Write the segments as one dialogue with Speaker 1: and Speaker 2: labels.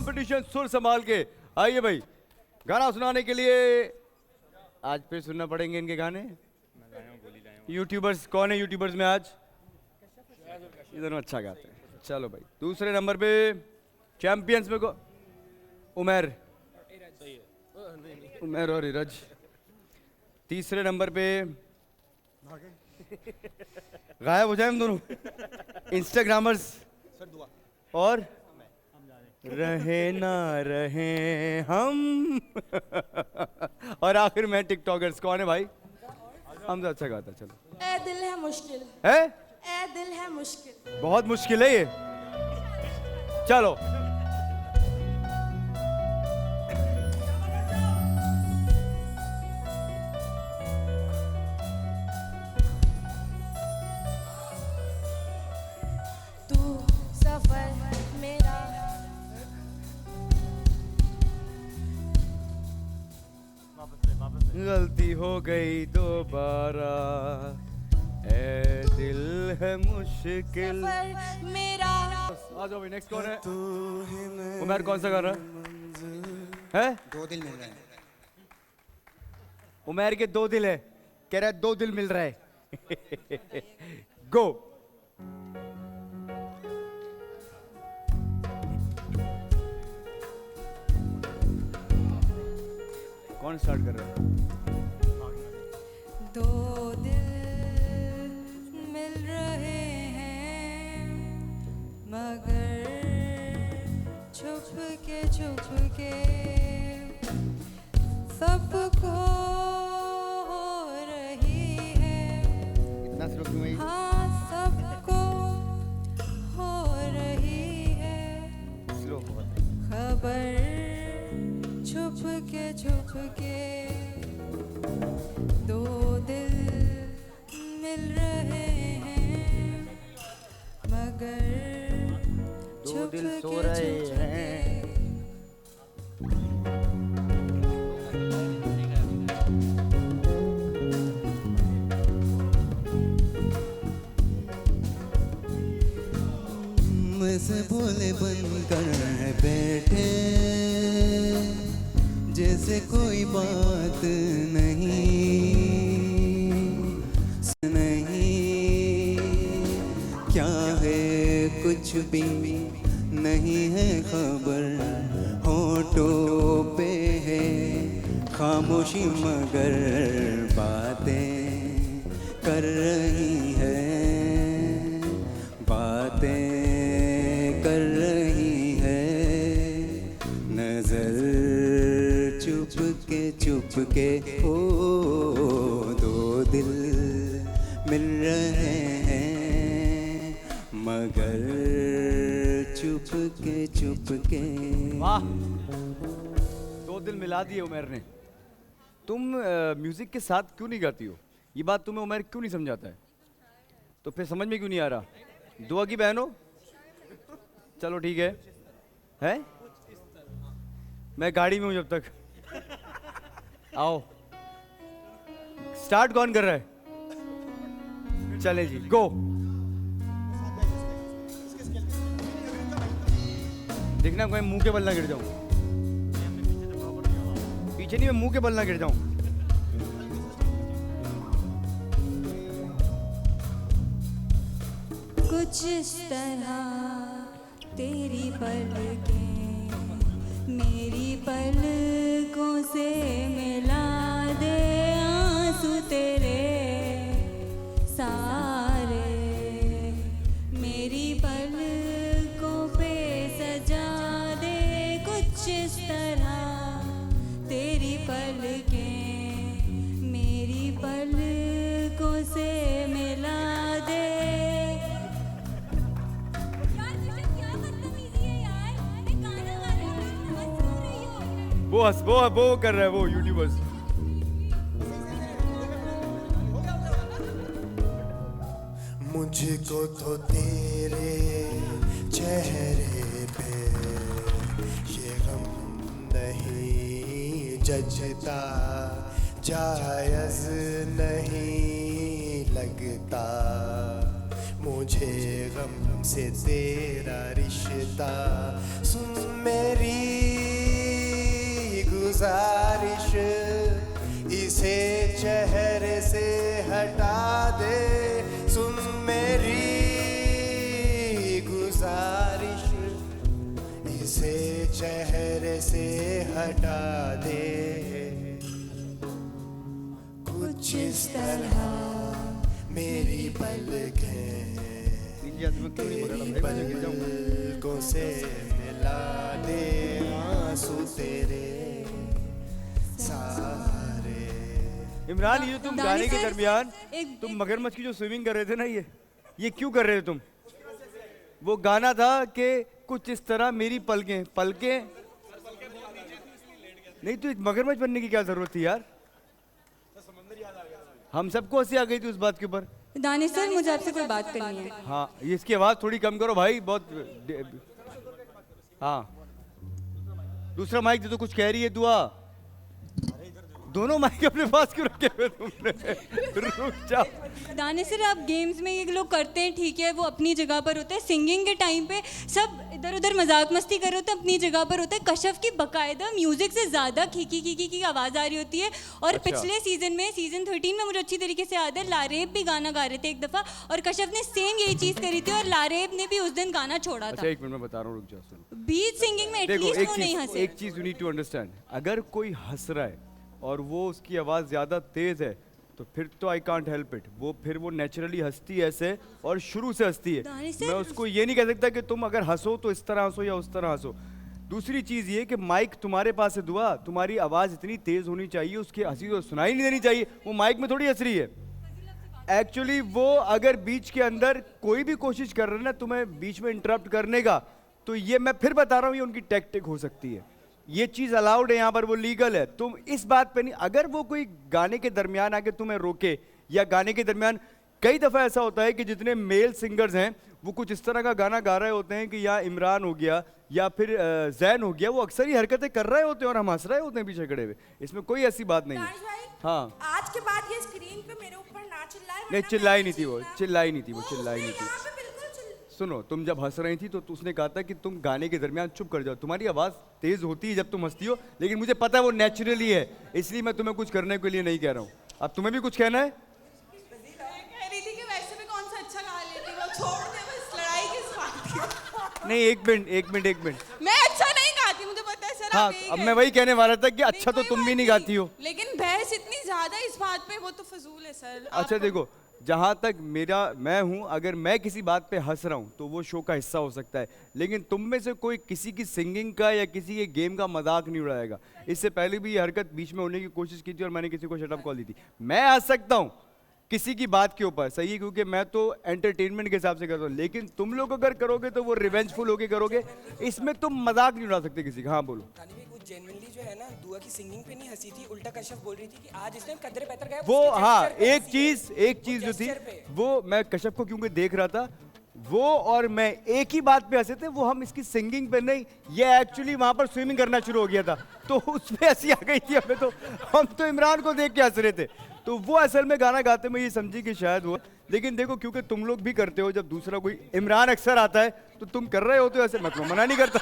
Speaker 1: Competition सुर संभाल के। आइए भाई, गाना सुनाने के लिए आज फिर सुनना पड़ेंगे इनके गाने। यूट्यूबर्स कौन है? यूट्यूबर्स में आज ये दोनों अच्छा गाते हैं। चलो भाई, दूसरे नंबर पे चैंपियंस में को उमर और इरज। तीसरे नंबर पे गायब हो जाए हम दोनों इंस्टाग्रामर्स और रहे ना रहे हम और आखिर में टिकटॉकर्स। कौन है भाई? हम तो अच्छा गाता है। चलो।
Speaker 2: ए दिल है मुश्किल
Speaker 1: है,
Speaker 2: ए दिल है मुश्किल,
Speaker 1: बहुत मुश्किल है ये। चलो।
Speaker 2: तू सफर मेरा
Speaker 1: गलती हो गई दोबारा, ए दिल है मुश्किल।
Speaker 2: सफर मेरा।
Speaker 1: आ जाओ भाई, नेक्स्ट कौन है? उमर कौन सा गाना है?
Speaker 3: दो दिल मिल रहे हैं।
Speaker 1: उमर के दो दिल है, कह रहा है 2 दिल मिल रहा है। गो। कौन स्टार्ट कर रहा है?
Speaker 2: दो दिल मिल रहे हैं मगर छुप के सबको हो रही है।
Speaker 1: इतना स्लो क्यों है?
Speaker 2: हाँ सबको हो रही है
Speaker 1: स्लो बहुत।
Speaker 2: खबर छुप के दो दिल मिल रहे हैं मगर
Speaker 1: दो दिल
Speaker 2: छुप
Speaker 1: सो
Speaker 2: के
Speaker 1: रहे हैं।
Speaker 3: से बोले बनकर बैठे जैसे कोई बात नहीं क्या है कुछ भी नहीं है खबर, होठों पे है खामोशी मगर बातें कर रही है, बातें कर रही है। नजर चुप के ओ दो दिल मिल रहे हैं मगर चुप के।
Speaker 1: वाह, 2 दिल मिला दिए उमर ने। तुम म्यूजिक के साथ क्यों नहीं गाती हो? ये बात तुम्हें उमर क्यों नहीं समझाता है? तो फिर समझ में क्यों नहीं आ रहा? दुआ की बहन हो? चलो ठीक है? मैं गाड़ी में हूं जब तक। आओ। स्टार्ट कौन कर रहा है? चले जी, गो। देखना कोई मुंह के बल ना गिर जाऊं। पीछे नहीं, मैं मुंह के बल ना गिर जाऊं।
Speaker 2: कुछ इस तरह तेरी पलकें मेरी पलकों से मिला दे, आंसू तेरे सारे मेरी पलकों पे सजा दे। कुछ इस तरह तेरी पलकें मेरी पलकों से मिला दे।
Speaker 1: वो कर रहा है वो यूट्यूबर्स।
Speaker 4: मुझको तो तेरे चेहरे पे ये गम नहीं जचता, जायज़ नहीं लगता मुझे गम से तेरा रिश्ता। सुन मेरी उसे चेहरे से हटा दे, कुछ इस तरह मेरी पलकें पलकों से मिला दे, आंसू तेरे सारे।
Speaker 1: इमरान, ये तुम गाने के
Speaker 2: दानिश सर,
Speaker 1: दरमियान
Speaker 2: एक-
Speaker 1: तुम मगरमच्छ की जो स्विमिंग कर रहे थे ना, ये क्यों कर रहे थे तुम? वो गाना था कि कुछ इस तरह मेरी पलकें पलकें नहीं तो मगरमच्छ बनने की क्या जरूरत थी यार? हम सबको हंसी आ गई थी उस बात के ऊपर।
Speaker 2: दानिश सर, मुझे आपसे कोई बात करनी है।
Speaker 1: हाँ, ये इसकी आवाज थोड़ी कम करो भाई, बहुत। हाँ, दूसरा माइक दे दो, कुछ कह रही है दुआ। दोनों माइक अपने पास क्यों रखे हुए तुमने? रुक जाओ।
Speaker 2: दानिश सर, आप गेम्स में ये लोग करते हैं, ठीक है, वो अपनी जगह पर होते हैं। सिंगिंग के टाइम पे सब इधर उधर मजाक मस्ती कर रहे होते हैं, अपनी जगह पर होते हैं। कश्यप की बकायदा म्यूजिक से ज्यादा खीकी खीकी की आवाज आ रही होती है। और
Speaker 1: अच्छा।
Speaker 2: पिछले सीजन में, सीजन 13 में, मुझे अच्छी तरीके से याद है, लारेब भी गाना गा रहे थे एक दफा, और कश्यप ने सेम यही चीज करी थी, और लारेब ने भी उस दिन गाना छोड़ा
Speaker 1: अच्छा,
Speaker 2: था।
Speaker 1: एक मिनट में बता रहा हूँ, रुक जाओ, सुनो।
Speaker 2: बीच सिंगिंग में
Speaker 1: देखो,
Speaker 2: एटलीस्ट वो नहीं हंसे।
Speaker 1: एक चीज यू नीड टू अंडरस्टैंड, अगर कोई हंस रहा है और वो उसकी आवाज ज्यादा तेज है तो फिर तो आई कांट हेल्प इट। फिर वो नेचुरली हंसती है ऐसे, और शुरू से हंसती है।
Speaker 2: दानिश सर-
Speaker 1: मैं उसको ये नहीं कह सकता कि तुम अगर हंसो तो इस तरह हंसो या उस तरह हंसो। दूसरी चीज ये कि माइक तुम्हारे पास है दुआ, तुम्हारी आवाज इतनी तेज होनी चाहिए, उसकी हंसी तो सुनाई नहीं देनी चाहिए। वो माइक में थोड़ी हंस रही है। एक्चुअली वो अगर बीच के अंदर कोई भी कोशिश कर रहे हैं ना तुम्हें बीच में इंटरप्ट करने का, तो ये मैं फिर बता रहा हूँ, ये उनकी टैक्टिक हो सकती है। ये चीज अलाउड है यहाँ पर, वो लीगल है। तुम इस बात पे नहीं, अगर वो कोई गाने के दरमियान आके तुम्हें रोके, या गाने के दरमियान कई दफा ऐसा होता है कि जितने मेल सिंगर्स हैं वो कुछ इस तरह का गाना गा रहे होते हैं कि या इमरान हो गया या फिर जैन हो गया, वो अक्सर ही हरकतें कर रहे होते हैं और हम हंस रहे होते हैं पीछे खड़े हुए। इसमें कोई ऐसी बात नहीं
Speaker 5: दानिश
Speaker 1: है।
Speaker 5: भाई,
Speaker 1: हाँ,
Speaker 5: आज के बाद ये स्क्रीन पे मेरे ऊपर ना चिल्लाए,
Speaker 1: नहीं
Speaker 5: वरना
Speaker 1: चिल्लाई
Speaker 5: मैं
Speaker 1: नहीं थी वो,
Speaker 5: चीखना।
Speaker 1: चिल्लाई नहीं थी वो,
Speaker 5: वो
Speaker 1: चिल्लाई
Speaker 5: उसने
Speaker 1: नहीं थी।
Speaker 5: यहाँ पे बिल्कुल चिल्ला-
Speaker 1: सुनो, तुम जब हंस रही थी तो उसने कहा था कि तुम गाने के दरमियान चुप कर जाओ। तुम्हारी आवाज तेज होती है जब तुम हंसती हो, लेकिन मुझे पता है वो नेचुरली है, इसलिए मैं तुम्हें कुछ करने के लिए नहीं कह रहा हूँ। अब तुम्हें भी कुछ कहना है?
Speaker 5: मैं कह रही थी कि वैसे भी कौन सा अच्छा गा लेती, वो छोड़ दे, बस लड़ाई किस बात की।
Speaker 1: नहीं, एक मिनट।
Speaker 5: मैं अच्छा नहीं गाती, मुझे पता है सर।
Speaker 1: हाँ,
Speaker 5: आप यही
Speaker 1: अब
Speaker 5: कह
Speaker 1: मैं वही कहने वाला था कि
Speaker 5: नहीं,
Speaker 1: अच्छा तो
Speaker 5: कोई
Speaker 1: तुम भी
Speaker 5: बात
Speaker 1: नहीं गाती हो।
Speaker 5: लेकिन बहस इतनी ज्यादा इस बात पे, वो तो फजूल है सर।
Speaker 1: अच्छा देखो, जहाँ तक मैं हूँ, अगर मैं किसी बात पे हंस रहा हूँ तो वो शो का हिस्सा हो सकता है, लेकिन तुम में से कोई किसी की सिंगिंग का या किसी के गेम का मजाक नहीं उड़ाएगा। इससे पहले भी ये हरकत बीच में होने की कोशिश की थी और मैंने किसी को शट अप कॉल दी थी। मैं हंस सकता हूँ किसी की बात के ऊपर, सही है, क्योंकि मैं तो एंटरटेनमेंट के हिसाब से करता हूँ, लेकिन तुम लोग अगर करोगे तो वो रिवेंजफुल होके करोगे। इसमें तुम मजाक नहीं उड़ा सकते किसी का। हाँ बोलो।
Speaker 6: तानी भाई, कुछ जेन्युइनली जो है ना, दुआ की सिंगिंग पे नहीं हंसी थी, उल्टा कश्यप बोल रही थी कि आज इसने कदरे पैतर गाया।
Speaker 1: वो
Speaker 6: उसके
Speaker 1: हाँ,
Speaker 6: gesture पे हंसी है।
Speaker 1: एक चीज जो थी,
Speaker 6: gesture पे।
Speaker 1: वो मैं कश्यप को क्योंकि देख रहा था, वो और मैं एक ही बात पे हंसे थे। वो हम इसकी सिंगिंग पे नहीं, ये एक्चुअली वहां पर स्विमिंग करना शुरू हो गया था तो उस पे हंसी आ गई थी हमें। तो हम तो इमरान को देख के हंस रहे थे, तो वो असल में गाना गाते में ये समझी कि शायद वो। लेकिन देखो, क्योंकि तुम लोग भी करते हो, जब दूसरा कोई इमरान अक्सर आता है तो तुम कर रहे होते हो ऐसे, मैं तुम्हें मना नहीं करता।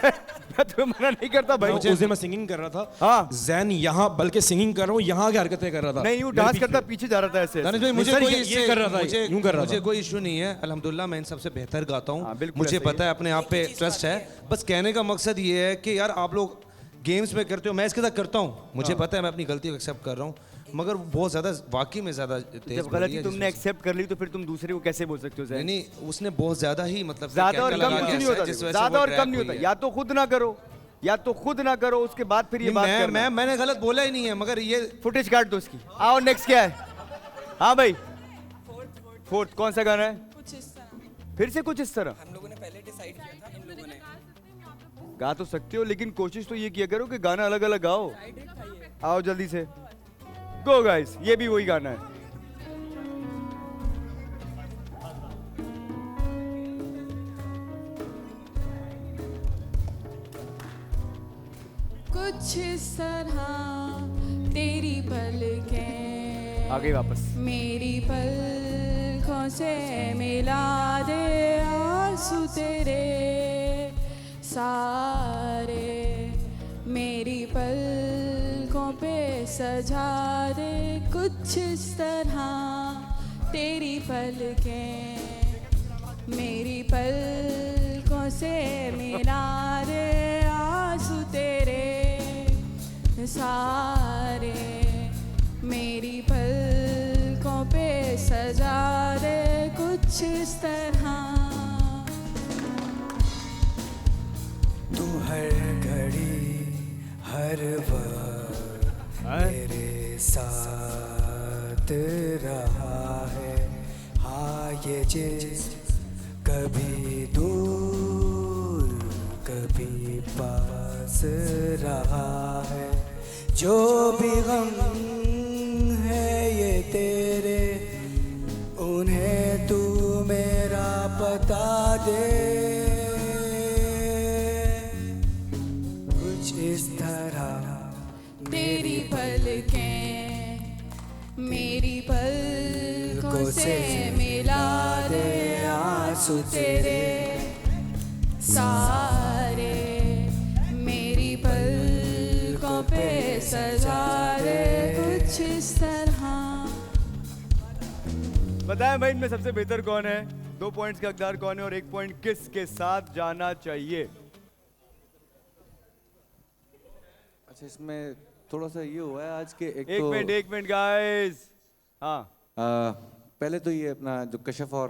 Speaker 1: मैं तुम्हें मना नहीं करता भाई।
Speaker 7: उस दिन मैं सिंगिंग कर रहा था।
Speaker 1: हाँ।
Speaker 7: जैन यहाँ, बल्कि सिंगिंग कर रहा हूँ, यहाँ की हरकतें कर रहा था।
Speaker 1: नहीं, यूं डांस करता पीछे जा रहा था ऐसे।
Speaker 8: दानिश भाई, मुझे
Speaker 7: सर,
Speaker 8: कोई
Speaker 7: ये
Speaker 8: इससे-
Speaker 7: कर रहा था,
Speaker 8: मुझे
Speaker 7: यूं कर रहा
Speaker 8: मुझे
Speaker 7: था।
Speaker 8: कोई इशू नहीं है। अल्हम्दुलिल्लाह मैं इन सबसे बेहतर गाता
Speaker 1: हाँ,
Speaker 8: हूँ,
Speaker 1: बिल्कुल
Speaker 8: मुझे
Speaker 1: ऐसा ही
Speaker 8: पता है, अपने आप पे ट्रस्ट है। बस कहने का मकसद ये है कि यार आप लोग गेम्स में करते हो, मैं इसके साथ करता हूँ, मुझे पता है मैं अपनी गलती को एक्सेप्ट कर रहा हूँ, मगर बहुत ज्यादा वाकई में ज्यादा तेज
Speaker 1: जब
Speaker 8: बोली
Speaker 1: गलती
Speaker 8: है,
Speaker 1: तुमने
Speaker 8: जिस वजह
Speaker 1: एक्सेप्ट कर ली तो फिर तुम दूसरे को कैसे बोल सकते हो?
Speaker 8: से-
Speaker 1: ज़ैन?
Speaker 8: नहीं नहीं, उसने बहुत ज्यादा ही मतलब
Speaker 1: ज्यादा और
Speaker 8: कहने
Speaker 1: कम
Speaker 8: लगा
Speaker 1: कुछ
Speaker 8: कि
Speaker 1: नहीं
Speaker 8: ऐसा
Speaker 1: होता,
Speaker 8: है, जिस वजह से
Speaker 1: ज्यादा
Speaker 8: वो
Speaker 1: और कम
Speaker 8: ट्रैक
Speaker 1: नहीं
Speaker 8: हुई
Speaker 1: होता।
Speaker 8: है।
Speaker 1: या तो खुद ना करो, या तो खुद ना करो, उसके बाद फिर ये
Speaker 8: नहीं,
Speaker 1: बात करना।
Speaker 8: मैंने गलत बोला ही नहीं है, मगर ये
Speaker 1: फुटेज काट दो इसकी। आओ नेक्स्ट क्या है? हाँ भाई, फोर्थ कौन सा गाना है?
Speaker 5: कुछ इस तरह।
Speaker 1: फिर से कुछ इस तरह
Speaker 6: हम लोगों ने पहले डिसाइड किया था, इन लोगों ने।
Speaker 1: गा तो सकते हो, लेकिन कोशिश तो ये किया करो कि गाना अलग अलग गाओ। आओ जल्दी से, गो गाइस, ये भी वही गाना है।
Speaker 2: कुछ इस तरह तेरी पलकें
Speaker 1: आ गई वापस।
Speaker 2: मेरी पलकों से मिला दे, आंसू तेरे सारे मेरी पलकों पे सजा दे। कुछ इस तरह तेरी पलकें मेरी पलकों से मिला दे,
Speaker 5: सारे मेरी पलकों पे सजा दे कुछ इस तरह।
Speaker 6: तू हर घड़ी हर वक्त मेरे साथ रहा है। हाँ ये जिस कभी दूर कभी पास रहा है। जो भी गम है ये तेरे उन्हें तू मेरा बता दे। कुछ इस तरह
Speaker 5: तेरी पलकें मेरी पलकों से मिला दे आंसू तेरे सारे मेरी पलकों पे सजा दे कुछ इस तरह।
Speaker 1: बताएं भाई इनमें सबसे बेहतर कौन है, 2 पॉइंट्स के हकदार कौन है और 1 पॉइंट किसके साथ जाना चाहिए?
Speaker 3: अच्छा, इसमें थोड़ा सा ये हुआ है आज के
Speaker 1: एक मिनट गाइस। हाँ
Speaker 3: पहले तो ये अपना जो कशफ और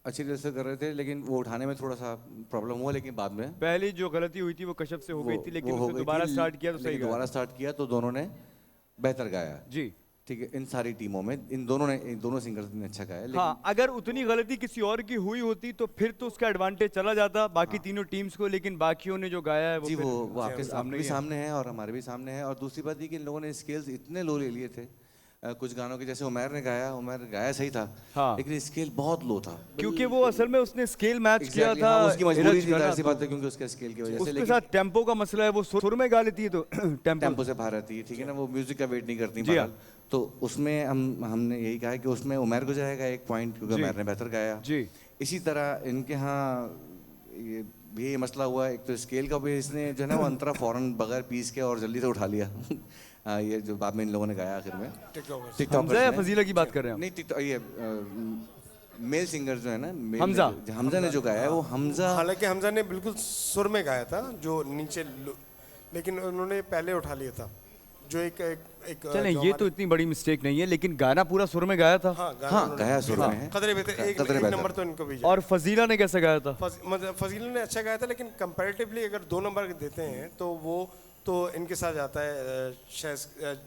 Speaker 3: अच्छी तरह से कर रहे थे, लेकिन वो उठाने में थोड़ा सा प्रॉब्लम हुआ, लेकिन बाद में
Speaker 1: पहली जो गलती हुई थी वो कशफ से हो गई थी, लेकिन उसने दोबारा स्टार्ट किया तो सही
Speaker 3: दोबारा स्टार्ट किया तो दोनों ने बेहतर गाया।
Speaker 1: जी
Speaker 3: ठीक है, इन सारी टीमों में इन दोनों सिंगर्स ने अच्छा गाया। लेकिन
Speaker 1: हाँ, अगर उतनी गलती किसी और की हुई होती तो फिर तो उसका एडवांटेज चला जाता बाकी तीनों टीम्स को, लेकिन बाकियों ने जो गाया है
Speaker 3: जी
Speaker 1: फिर
Speaker 3: वो आपके
Speaker 1: सामने
Speaker 3: भी
Speaker 1: ही है।
Speaker 3: सामने है और हमारे भी सामने है। और दूसरी बात ये कि इन लोगों ने स्केल्स इतने लो ले लिए थे कुछ गानों के, जैसे उमर ने गाया, उमर गाया सही था
Speaker 1: हाँ।
Speaker 3: लेकिन स्केल बहुत लो था,
Speaker 1: क्योंकि वो असल में उसने स्केल मैच किया
Speaker 3: Exactly,
Speaker 1: था
Speaker 3: हाँ, उसकी मजबूरी
Speaker 1: धीरज
Speaker 3: थी,
Speaker 1: का ना,
Speaker 3: जाहिर सी
Speaker 1: तो
Speaker 3: बात है, क्योंकि उसके स्केल की वजह से।
Speaker 1: उसके
Speaker 3: लेकिन
Speaker 1: साथ टेम्पो का मसला है, वो सुर में गा लेती है तो टेम्पो
Speaker 3: टेम्पो से बाहर रहती है, ठीक है ना, वो म्यूजिक का वेट नहीं करती
Speaker 1: जी हाँ।
Speaker 3: बहरहाल। तो उसमें हमने यही कहा कि उसमें उमर को जाएगा 1 पॉइंट, क्योंकि
Speaker 1: जी।
Speaker 3: उमर ने बेहतर गाया।
Speaker 1: जी
Speaker 3: इसी तरह इनके यहाँ ये भी ये मसला हुआ, एक तो स्केल का भी इसने जो है ना वो अंतरा फौरन बगैर पीस के और जल्दी से उठा लिया। ये जो बाद में इन लोगों ने गाया आखिर में टिकटॉकर्स
Speaker 1: हमजा या
Speaker 3: ने।
Speaker 1: फजीला की बात कर रहे हैं
Speaker 3: नहीं ये मेल सिंगर जो है ना,
Speaker 1: हमजा
Speaker 3: ने जो गाया है वो हमजा।
Speaker 4: हालांकि हमजा ने बिल्कुल सुर में गाया था जो नीचे लेकिन उन्होंने पहले उठा लिया था जो एक
Speaker 1: चलें, ये तो इतनी बड़ी मिस्टेक नहीं है, लेकिन गाना पूरा सुर में गाया था।
Speaker 3: हाँ गाया सुर में है।
Speaker 4: कदरे बेहतर एक नंबर तो इनको भी।
Speaker 1: और फजीला ने कैसे गाया था?
Speaker 4: फजीला ने अच्छा गाया था, लेकिन कंपैरेटिवली अगर 2 नंबर देते हैं तो वो तो इनके साथ जाता है।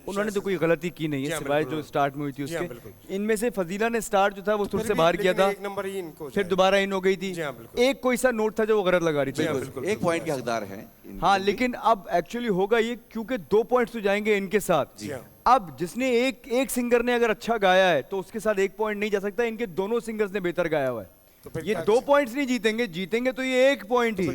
Speaker 1: उन्होंने तो कोई गलती की नहीं है सिवाय जो स्टार्ट में हुई थी उसके। इनमें से फजीला ने स्टार्ट जो था वो सुर से बाहर किया था,
Speaker 4: 1 नंबर ही इनको,
Speaker 1: फिर दोबारा इन हो गई थी। एक कोई सा नोट था जो वो गलत लगा रही थी,
Speaker 3: 1 पॉइंट के हकदार हैं।
Speaker 1: हाँ, लेकिन अब एक्चुअली होगा ये, क्योंकि 2 पॉइंट्स तो जाएंगे इनके साथ। अब जिसने एक सिंगर ने अगर अच्छा गाया है तो उसके साथ 1 पॉइंट नहीं जा सकता, इनके दोनों सिंगर्स ने बेहतर गाया हुआ है।
Speaker 4: तो
Speaker 1: ये 2 पॉइंट्स नहीं जीतेंगे तो ये 1 पॉइंट ही।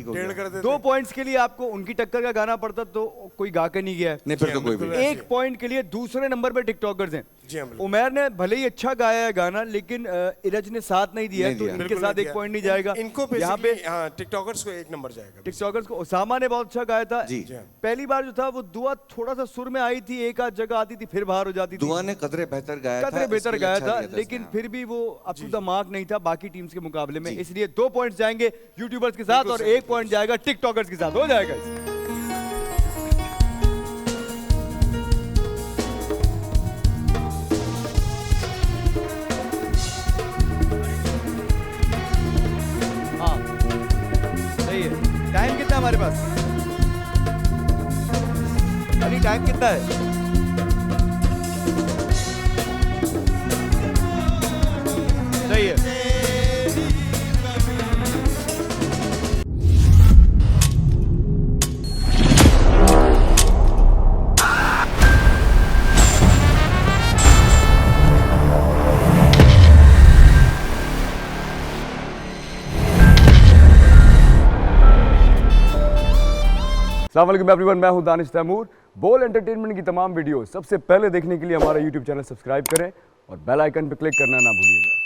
Speaker 1: 2 पॉइंट्स के लिए आपको उनकी टक्कर का गाना पड़ता तो कोई गा के नहीं गया है।
Speaker 3: नहीं, फिर तो कोई भी।
Speaker 1: 1 पॉइंट के लिए दूसरे नंबर पे टिकटॉकर्स हैं।
Speaker 4: जी हाँ,
Speaker 1: उमर ने भले ही अच्छा गाया है गाना, लेकिन इरज ने साथ नहीं दिया है, तो इनके साथ 1 पॉइंट नहीं जाएगा।
Speaker 4: इनको
Speaker 1: यहाँ पे
Speaker 4: टिकटॉकर्स को 1 नंबर जाएगा।
Speaker 1: टिकटॉकर्स को उसामा ने बहुत अच्छा गाया था।
Speaker 3: जी।
Speaker 1: पहली बार जो था वो दुआ थोड़ा सा सुर में आई थी, एक आध जगह आती थी फिर बाहर हो जाती थी।
Speaker 3: दुआ ने कदरे बेहतर गाया था,
Speaker 1: कदरे बेहतर गाया था,
Speaker 3: इसके लिए
Speaker 1: लेकिन
Speaker 3: अच्छा
Speaker 1: फिर भी वो अप टू द मार्क नहीं था बाकी टीम्स के मुकाबले में। इसलिए 2 पॉइंट्स जाएंगे यूट्यूबर्स के साथ और 1 पॉइंट जाएगा टिकटॉकर्स के साथ। हो जाएगा। हाँ सही है। टाइम कितना है हमारे पास? अली टाइम कितना है? सही है। अस्सलाम वालेकुम एवरीवन, मैं हूं दानिश तैमूर। बोल एंटरटेनमेंट की तमाम वीडियो सबसे पहले देखने के लिए हमारा यूट्यूब चैनल सब्सक्राइब करें और बेल आइकन पर क्लिक करना ना भूलिएगा।